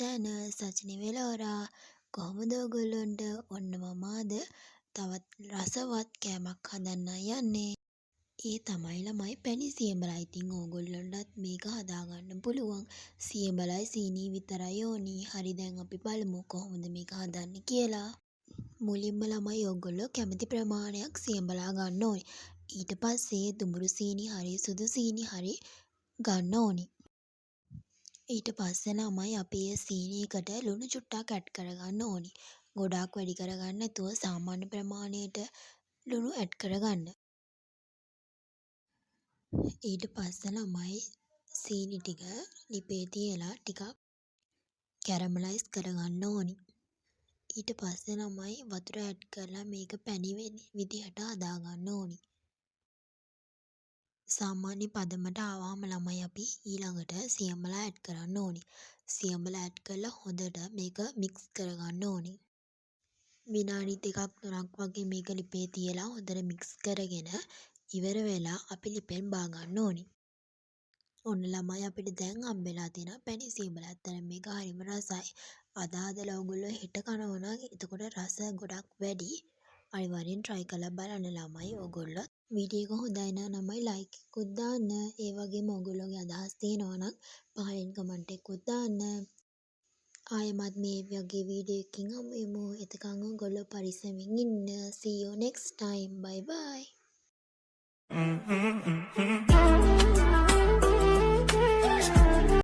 channel Sachini වෙලෝරා කොහොමද ඔයගොල්ලන්ට ඔන්න මම අද තවත් රසවත් කෑමක් හදන්න යන්නේ. ඒ තමයි ළමයි පැණි සියඹලා. ඉතින් ඕගොල්ලන්ටත් මේක හදාගන්න පුළුවන්. සියඹලයි සීනි විතරයි ඕනි. හරි දැන් අපි බලමු කොහොමද මේක හදන්නේ කියලා. මුලින්ම ළමයි ඔයගොල්ලෝ කැමති ප්‍රමාණයක් සියඹලා ගන්න ඕනි. ඊට පස්සේ දුඹුරු සීනි හරි සුදු සීනි හරි ගන්න ඕනි. ඊට පස්සේ ළමයි අපි ඒ සීනියකට ලුණු චුට්ටක් ඇඩ් කරගන්න ඕනි. ගොඩාක් වැඩි කරගන්න නැතුව සාමාන්‍ය ප්‍රමාණයට ලුණු ඇඩ් කරගන්න. ඊට පස්සේ ළමයි සීනි ටික ලිපේ තියලා ටිකක් කැරමලයිස් කරගන්න ඕනි. ඊට පස්සේ ළමයි වතුර ඇඩ් කරලා මේක පැණි විදිහට හදාගන්න ඕනි. සාමාන්‍ය පදමට ආවම ළමයි අපි ඊළඟට සියඹලා ඇඩ් කරන්න ඕනි. සියඹලා ඇඩ් කරලා හොඳට මේක මික්ස් කරගන්න ඕනි. විනාඩි 2ක් 3ක් වගේ මේක ලිපේ තියලා හොඳට මික්ස් කරගෙන ඉවර වෙලා අපි ලිපෙන් බා ගන්න ඕනි. ඔන්න ළමයි අපිට දැන් හම්බෙලා තියෙන පැණි සියඹලා. ඇත්තටම මේක හරිම රසයි. අද හදලා ඔයගොල්ලෝ හෙට කනවා නම් එතකොට රස ගොඩක් වැඩි. අනිවාර්යෙන් try කරලා බලන්න ළමයි. ඔයගොල්ලෝ වීඩියෝ එක හොඳයි නම් ළමයි like එකකුත් දාන්න. ඒ වගේම ඔයගොල්ලෝගේ අදහස් තියෙනවා නම් පහලින් කමෙන්ට් එකකුත් දාන්න. ආයෙමත් මේ වගේ වීඩියෝ එකකින් හමු වෙමු. එතකන් ඔයගොල්ලෝ පරිස්සමින් ඉන්න. See you next time. Bye bye.